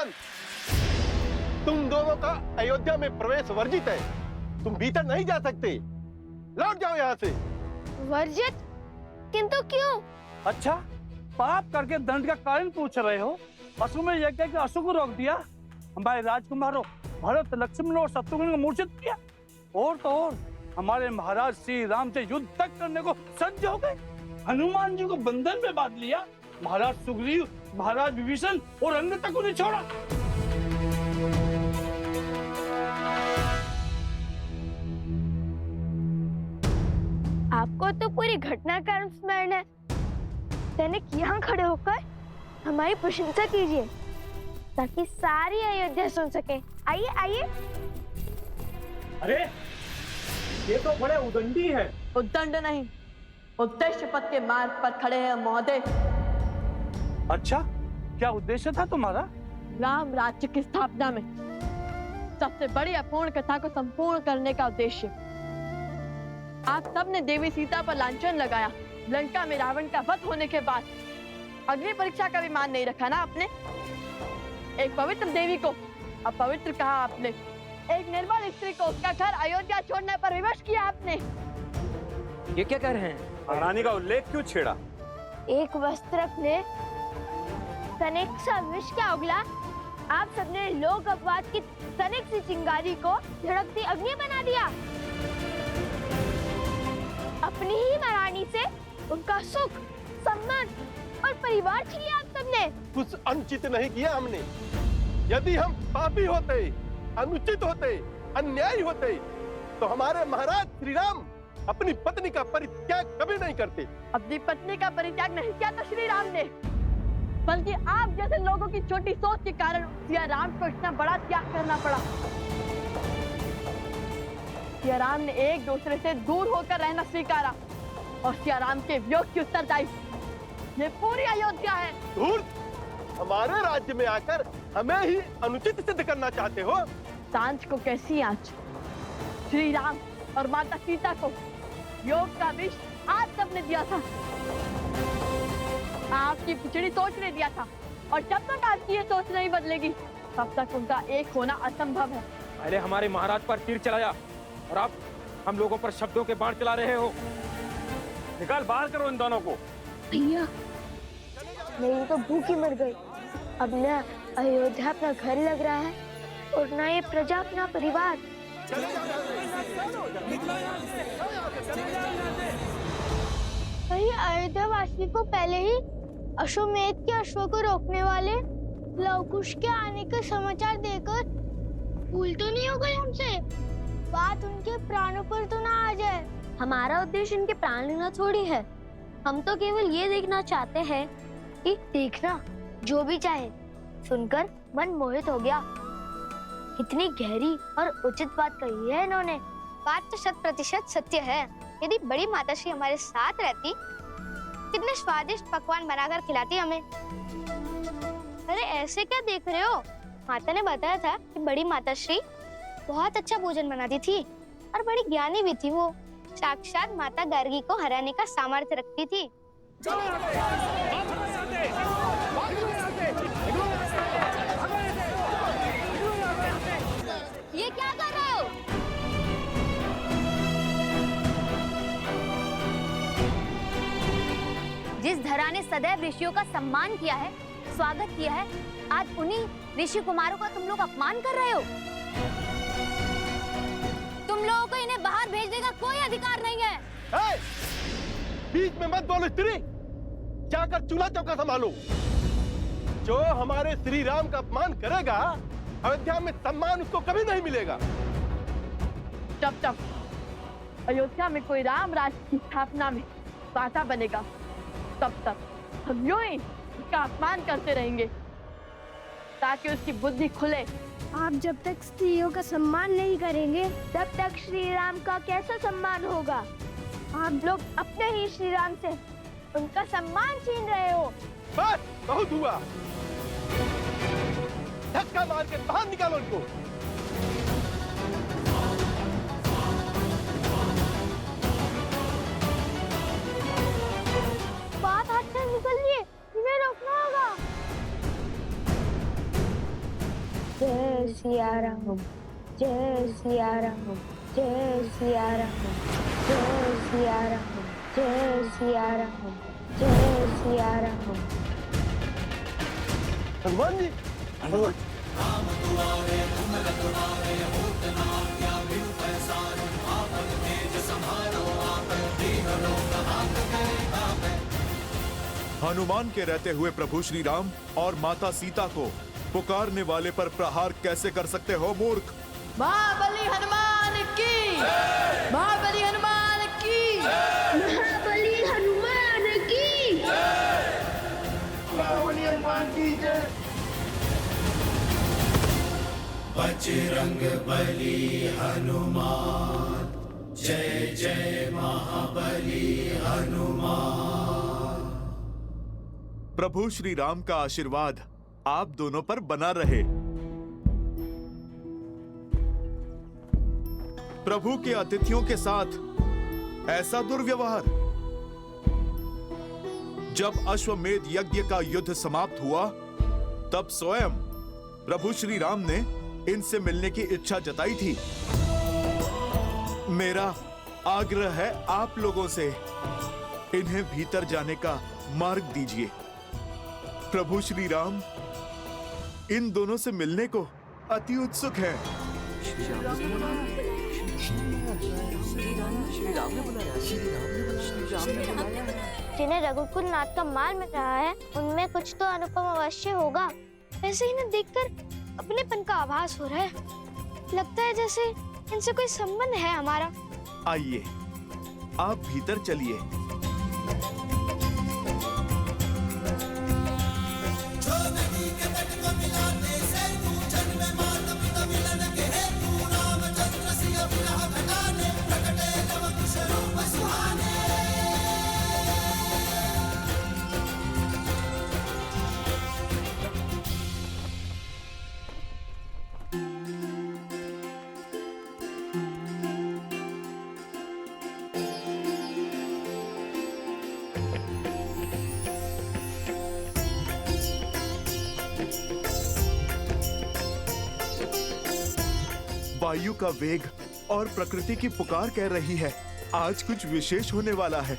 बंद। तुम दोनों का अयोध्या में प्रवेश वर्जित है। तुम भीतर नहीं जा सकते। लौट जाओ यहाँ से। वर्जित? किंतु क्यों? अच्छा, पाप करके दंड का कारण पूछ रहे हो? अश्वमेध यज्ञ के अश्व को रोक दिया, हमारे राजकुमारों भरत, लक्ष्मण और शत्रुघ्न को मूर्छित किया, और तो और हमारे महाराज श्री राम से युद्ध तक करने को सज्ज हो गए। हनुमान जी को बंधन में बांध लिया। महाराज सुग्रीव, महाराज विभीषण और अन्य तक उन्हें छोड़ा। आपको तो पूरी घटना का स्मरण है। सैनिक यहाँ खड़े होकर हमारी प्रशंसा कीजिए ताकि सारी अयोध्या सुन सके। आइए आइए। अरे ये तो बड़े उदंडी हैं। उद्दंड नहीं, उद्देश्य पथ के मार्ग पर खड़े हैं महोदय। अच्छा, क्या उद्देश्य था तुम्हारा? राम राज्य की स्थापना में सबसे बड़ी अपूर्ण कथा को संपूर्ण करने का उद्देश्य। आप सबने देवी सीता पर लांछन लगाया। लंका में रावण का वध होने के बाद अग्नि परीक्षा का भी मान नहीं रखा ना आपने। एक पवित्र देवी को अपवित्र कहा आपने। एक निर्बल स्त्री को उसका घर अयोध्या छोड़ने पर विवश किया आपने। ये क्या कर रहे हैं? महारानी का उल्लेख क्यों छेड़ा? एक वस्त्रक ने तनिक सा विष क्या उगला। आप सबने लोक अपवाद की तनिक सी चिंगारी को झड़कती अग्नि बना दिया। अपनी ही महारानी से उनका सुख, सम्मान और परिवार छीन लिया आप सबने। कुछ अनुचित नहीं किया हमने। यदि हम पापी होते, अनुचित होते, अन्यायी होते, तो हमारे महाराज श्री राम अपनी पत्नी का परित्याग कभी नहीं करते। अपनी पत्नी का परित्याग नहीं किया तो श्री राम ने, बल्कि आप जैसे लोगों की छोटी सोच के कारण सिया राम को इतना बड़ा त्याग करना पड़ा। सिया राम ने एक दूसरे से दूर होकर रहना स्वीकारा और सिया राम के वियोग की उत्तरदायी ये पूरी अयोध्या है। धूर्त! हमारे राज्य में आकर हमें ही अनुचित सिद्ध करना चाहते हो। सांझ को कैसी आंच? श्री राम और माता सीता को योग का विष आप सबने दिया था। आपकी पिछड़ी सोच ने दिया था, और जब तक आपकी ये सोच नहीं बदलेगी तब तक उनका एक होना असंभव है। पहले हमारे महाराज पर तीर चलाया और अब हम लोगों पर शब्दों के बाण चला रहे हो। निकाल बाहर करो इन दोनों को। भैया, मेरी तो भूख ही मर गई। अब न अयोध्या अपना घर लग रहा है और न ये प्रजा अपना परिवार। अयोध्या वासी को पहले ही अश्वमेध के अश्व को रोकने वाले लवकुश के आने का समाचार देकर भूल तो नहीं हो गए हमसे? बात उनके प्राणों पर तो ना आ जाए। हमारा उद्देश्य इनके प्राण लेना थोड़ी है। हम तो केवल ये देखना चाहते हैं कि देखना जो भी चाहे सुनकर मन मोहित हो गया। इतनी गहरी और उचित बात कही है इन्होंने। बात तो 100% सत्य है। यदि बड़ी माताश्री हमारे साथ रहती, कितने स्वादिष्ट पकवान बनाकर खिलाती हमें। अरे ऐसे क्या देख रहे हो? माता ने बताया था कि बड़ी माताश्री बहुत अच्छा भोजन बनाती थी और बड़ी ज्ञानी भी थी। वो साक्षात माता गार्गी को हराने का सामर्थ्य रखती थी। ये क्या कर रहे हो? जिस धरा ने सदैव ऋषियों का सम्मान किया है, स्वागत किया है, आज उन्हीं ऋषि कुमारों का तुम लोग अपमान कर रहे हो। तुम लोगों को इन्हें बाहर भेजने का कोई अधिकार नहीं है। बीच में मत बोलो स्त्री। जाकर चूल्हा चौका संभालो। जो हमारे श्री राम का अपमान करेगा, अयोध्या में सम्मान उसको कभी नहीं मिलेगा। जब तक अयोध्या में कोई राम राज्य की स्थापना में बाधा बनेगा, तब तक हम यूं ही उसका अपमान करते रहेंगे ताकि उसकी बुद्धि खुले। आप जब तक स्त्रियों का सम्मान नहीं करेंगे, तब तक श्री राम का कैसा सम्मान होगा? आप लोग अपने ही श्री राम से उनका सम्मान छीन रहे हो। बस बहुत हुआ। धक्का मार के बाहर निकालो उनको। बात हाथ से निकल लिए, इन्हें रोकना होगा। जय सिया राम, जय सिया राम, जय सिया राम, जय सिया राम, जय सिया राम, जय सिया राम। हनुमान जी, हनुमान हनुमान के रहते हुए प्रभु श्री राम और माता सीता को पुकारने वाले पर प्रहार कैसे कर सकते हो मूर्ख? महाबली हनुमान की, महाबली हनुमान की, महाबली हनुमान की, महाबली हनुमान की जय। बजरंग बली हनुमान, जय जय महाबली हनुमान। प्रभु श्री राम का आशीर्वाद आप दोनों पर बना रहे। प्रभु के अतिथियों के साथ ऐसा दुर्व्यवहार। जब अश्वमेध यज्ञ का युद्ध समाप्त हुआ, तब स्वयं प्रभु श्री राम ने इनसे मिलने की इच्छा जताई थी। मेरा आग्रह है आप लोगों से, इन्हें भीतर जाने का मार्ग दीजिए। प्रभु श्री राम इन दोनों से मिलने को अति उत्सुक हैं। जिन्हें रघुकुल नाथ का माल मिल रहा है, उनमें कुछ तो अनुपम अवश्य होगा। वैसे इन्हें देखकर अपनेपन का आभास हो रहा है। लगता है जैसे इनसे कोई संबंध है हमारा। आइए, आप भीतर चलिए। वायु का वेग और प्रकृति की पुकार कह रही है, आज कुछ विशेष होने वाला है।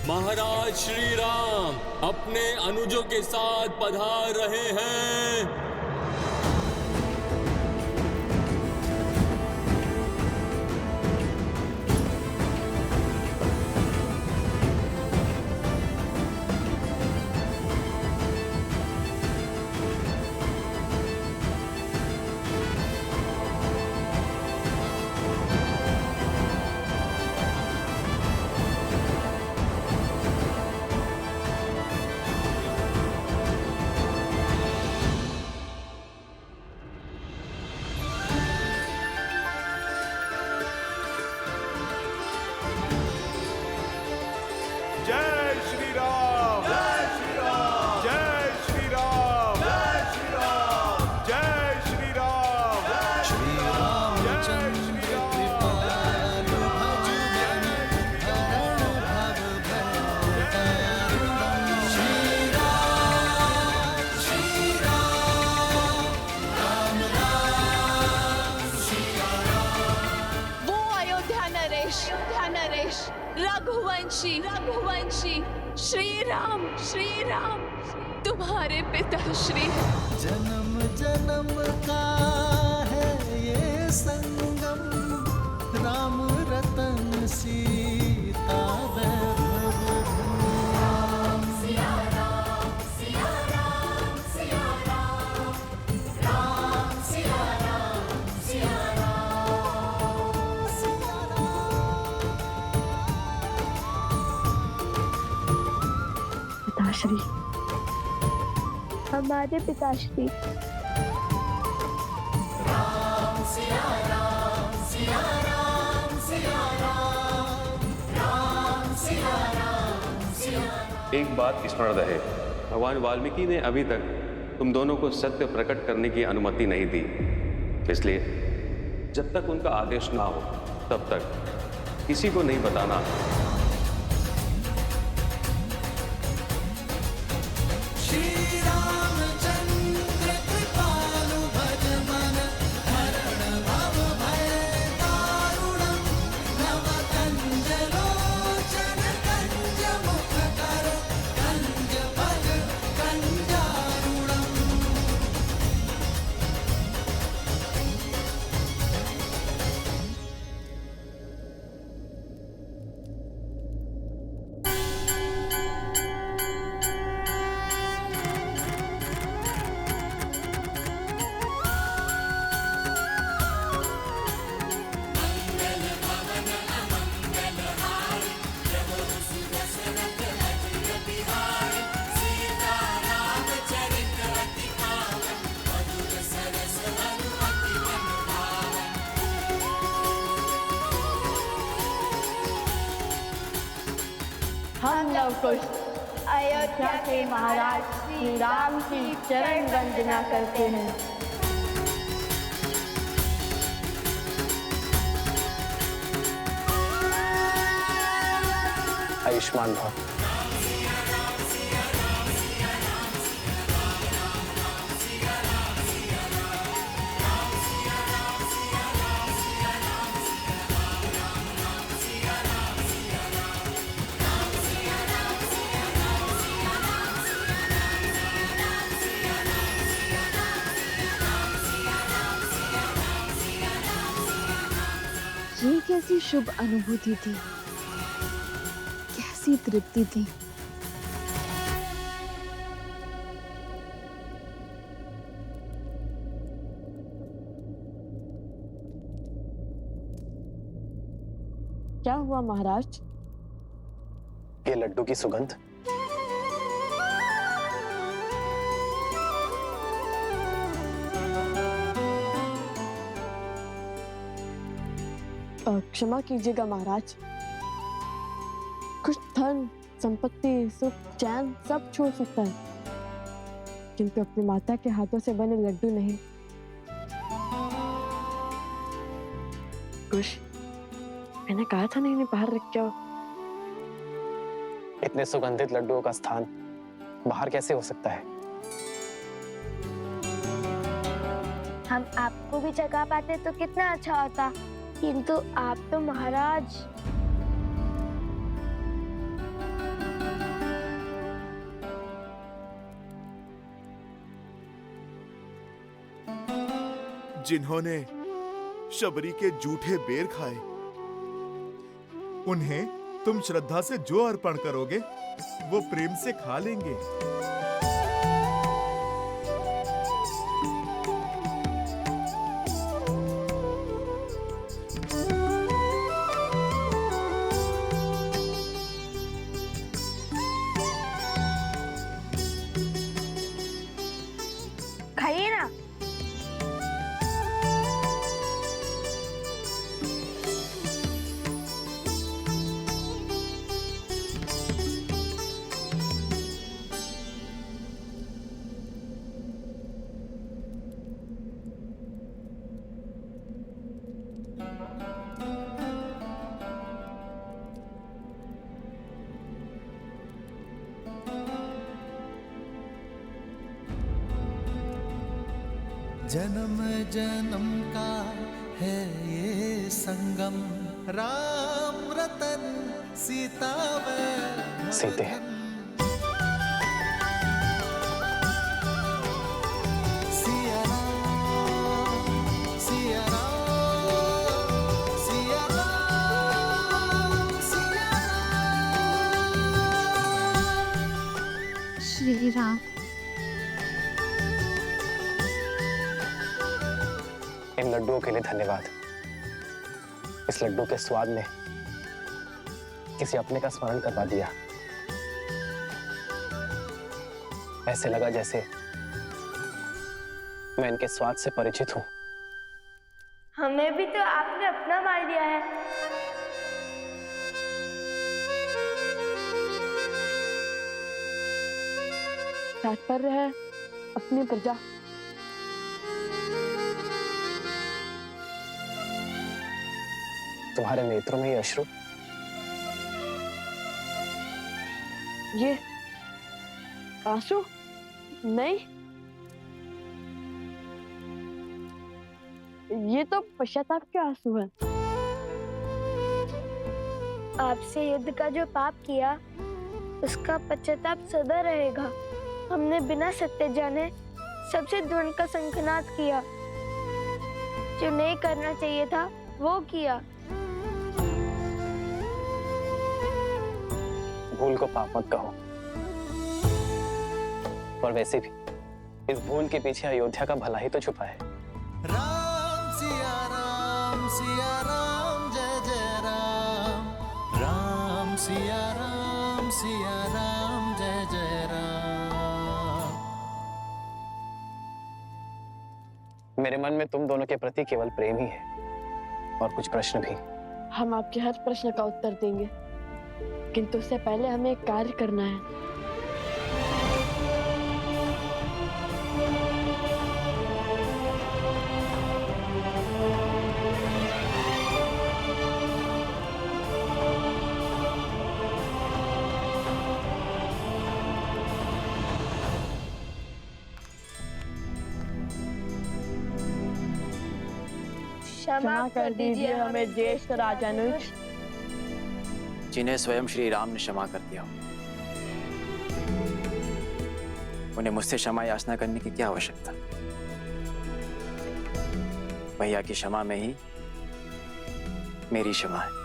महाराज श्री राम अपने अनुजों के साथ पधार रहे हैं। जय श्री राम, जय श्री राम, जय श्री राम, जय श्री राम, जय श्री राम, श्री रामचंद्र कृपालु भज मन हरण भव भय दयालु। श्री राम, श्री राम, राम राम, सिया राम। वो अयोध्या नरेश, रघुवंशी, श्री राम तुम्हारे पिताश्री। जन्म जन्म का है ये संगम, राम रतन सीता वैभव। राम सिया राम, सिया राम, सिया राम, राम सिया राम, सिया राम, सिया राम। पिताश्री, हमारे पिताश्री। राम सिया राम, सिया राम, सिया राम, राम सिया राम, सिया राम। एक बात स्मरण रहे, भगवान वाल्मीकि ने अभी तक तुम दोनों को सत्य प्रकट करने की अनुमति नहीं दी। इसलिए जब तक उनका आदेश ना हो, तब तक किसी को नहीं बताना। हम लव कुश अयोध्या के महाराज श्री राम की चरण वंदना करते हैं। आयुष्मान भव। ये कैसी शुभ अनुभूति थी, कैसी तृप्ति थी। क्या हुआ महाराज? ये लड्डू की सुगंध। क्षमा कीजिएगा महाराज, कुछ धन संपत्ति सुख चैन सब छोड़ सकता है, किंतु अपनी माता के हाथों से बने लड्डू नहीं। कुछ मैंने कहा था नहीं बाहर रख जाओ। इतने सुगंधित लड्डुओं का स्थान बाहर कैसे हो सकता है? हम आपको भी जगा पाते तो कितना अच्छा होता, किंतु आप तो महाराज। जिन्होंने शबरी के जूठे बेर खाए, उन्हें तुम श्रद्धा से जो अर्पण करोगे वो प्रेम से खा लेंगे। खाइए ना। जन्म जन्म का है ये संगम, राम रतन सीता व सीते सिया राम, सिया राम, सिया राम, सिया राम। श्री राम। इन लड्डुओं के लिए धन्यवाद। इस लड्डू के स्वाद ने किसी अपने का स्मरण करवा दिया। ऐसे लगा जैसे मैं इनके स्वाद से परिचित हूं। हमें भी तो आपने अपना मान लिया है। तात्पर्य है अपनी प्रजा। तुम्हारे नेत्रों में ये अश्रु, ये आंसू नहीं, ये तो पश्चाताप के आंसू है। आपसे युद्ध का जो पाप किया उसका पश्चाताप सदा रहेगा। हमने बिना सत्य जाने सबसे द्रोण का शंखनाद किया, जो नहीं करना चाहिए था वो किया। भूल को पाप मत कहो, और वैसे भी इस भूल के पीछे अयोध्या का भला ही तो छुपा है। राम सिया राम, सिया राम जय जय राम, राम सिया राम, सिया राम जय जय राम। मेरे मन में तुम दोनों के प्रति केवल प्रेम ही है और कुछ प्रश्न भी। हम आपके हर प्रश्न का उत्तर देंगे, किंतु उससे पहले हमें एक कार्य करना है। क्षमा कर दीजिए हमें ज्येष्ठ राजानुज, जिन्हें स्वयं श्री राम ने क्षमा कर दिया। उन्हें मुझसे क्षमा याचना करने की क्या आवश्यकता? भैया की क्षमा में ही मेरी क्षमा है।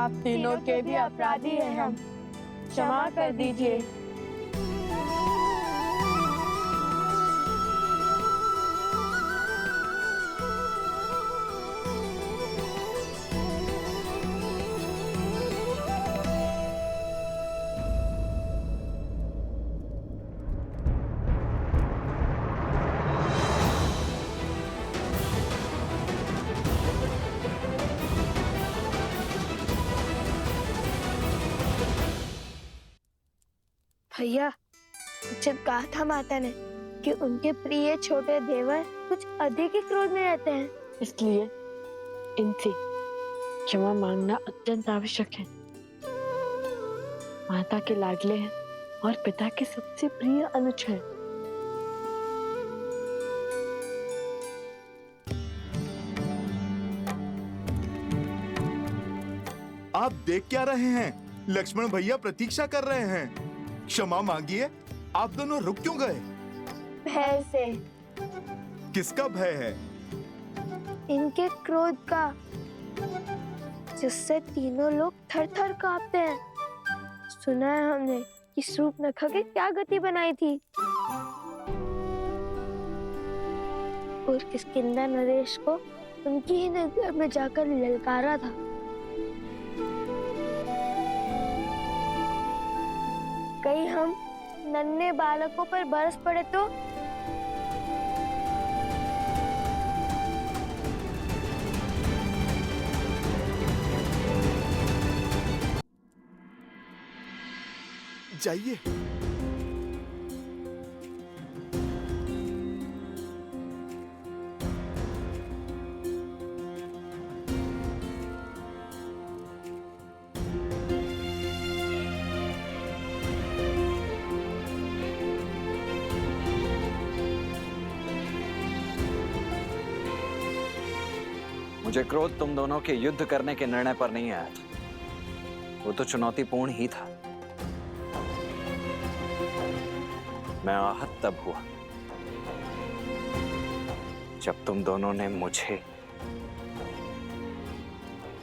आप तीनों के भी अपराधी हैं हम, क्षमा कर दीजिए। भैया, जब कहा था माता ने कि उनके प्रिय छोटे देवर कुछ अधिक ही क्रोध में रहते हैं, इसलिए इनसे क्षमा मांगना अत्यंत आवश्यक है। माता के लाडले हैं और पिता के सबसे प्रिय अनुज हैं। आप देख क्या रहे हैं? लक्ष्मण भैया प्रतीक्षा कर रहे हैं। क्षमा मांगिए। आप दोनों रुक क्यों गए? भय से। किसका भय है? इनके क्रोध का, जिससे तीनों लोग थर थर कांपते हैं। सुना है हमने कि शूर्पणखा की क्या गति बनाई थी और किष्किंधा नरेश को उनकी ही नगर में जाकर ललकारा था। कहीं हम नन्हे बालकों पर बरस पड़े तो? जाइए। मुझे क्रोध तुम दोनों के युद्ध करने के निर्णय पर नहीं आया था। वो तो चुनौतीपूर्ण ही था। मैं आहत तब हुआ जब तुम दोनों ने मुझे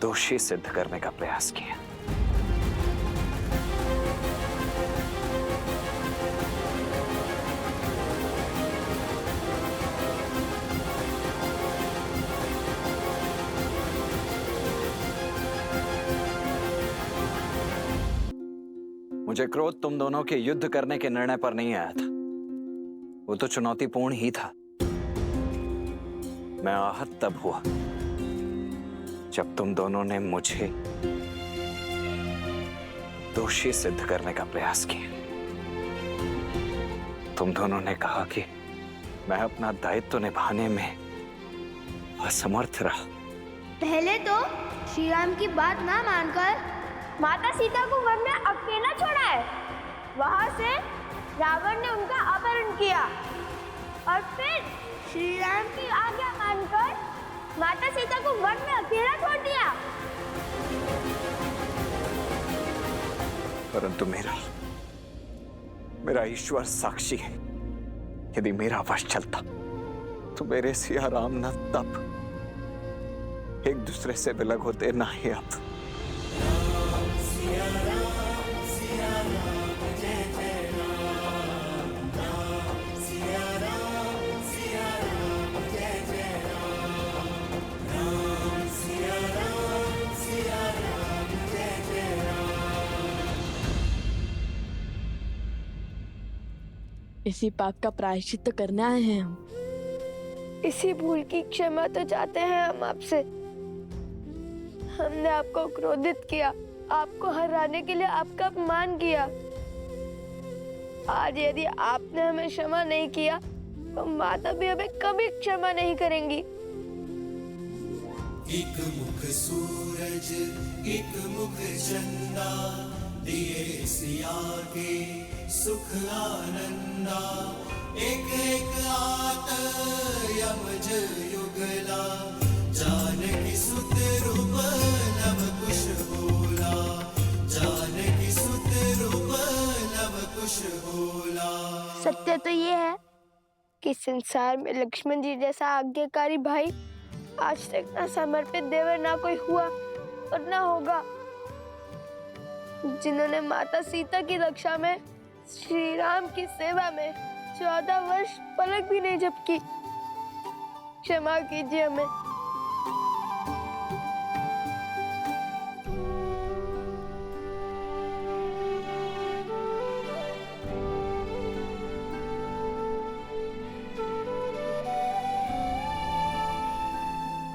दोषी सिद्ध करने का प्रयास किया। मुझे क्रोध तुम दोनों के युद्ध करने के निर्णय पर नहीं आया था। वो तो चुनौतीपूर्ण ही था। मैं आहत तब हुआ जब तुम दोनों ने मुझे दोषी सिद्ध करने का प्रयास किया। तुम दोनों ने कहा कि मैं अपना दायित्व निभाने में असमर्थ रहा। पहले तो श्री राम की बात ना मानकर माता सीता को वन में अकेला छोड़ा है। वहां से रावण ने उनका अपहरण किया और फिर श्री राम की आज्ञा मानकर माता सीता को वन में अकेला छोड़ दिया। परंतु मेरा ईश्वर साक्षी है। यदि मेरा वश चलता तो मेरे सिया राम न तब एक दूसरे से विलग होते, ना ही अब। इसी पाप का प्रायश्चित करने आए हैं हम। इसी भूल की क्षमा तो चाहते हैं हम आपसे। हमने आपको क्रोधित किया, आपको हराने के लिए आपका अपमान किया। आज यदि आपने हमें क्षमा नहीं किया तो माता भी हमें कभी क्षमा नहीं करेंगी। एक मुख सूरज एक मुख चंदा, दिए सिया के सुख आनंदा। एक एक आत यमज युगला, जानकी सुत रूप नव कुश बोला। जानकी सुत रूप नव कुश बोला। सत्य तो ये है कि संसार में लक्ष्मण जी जैसा आज्ञाकारी भाई आज तक ना समर्पित देवर ना कोई हुआ और ना होगा, जिन्होंने माता सीता की रक्षा में श्री राम की सेवा में 14 वर्ष पलक भी नहीं झपकी। क्षमा कीजिए हमें।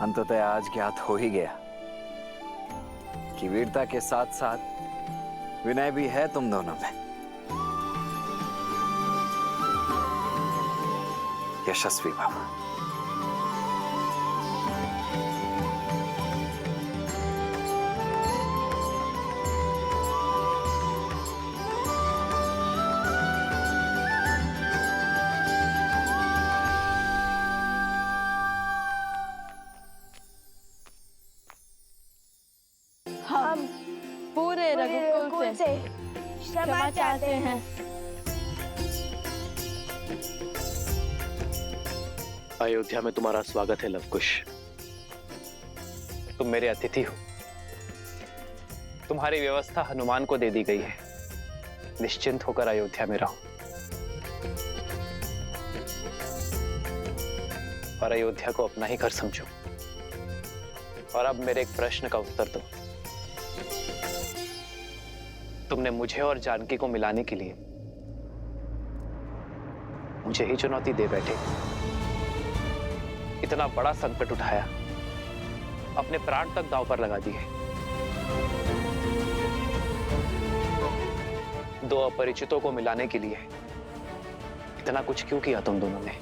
अंततः आज ज्ञात हो ही गया कि वीरता के साथ साथ विनय भी है तुम दोनों में। यशस्वी बाबा। हम पूरे रघुकुल से क्षमा चाहते हैं। अयोध्या में तुम्हारा स्वागत है लवकुश। तुम मेरे अतिथि हो। तुम्हारी व्यवस्था हनुमान को दे दी गई है। निश्चिंत होकर अयोध्या में रहो और अयोध्या को अपना ही घर समझो। और अब मेरे एक प्रश्न का उत्तर दो। तुमने मुझे और जानकी को मिलाने के लिए मुझे ही चुनौती दे बैठे। इतना बड़ा संकट उठाया, अपने प्राण तक दांव पर लगा दिए। दो अपरिचितों को मिलाने के लिए इतना कुछ क्यों किया तुम दोनों ने?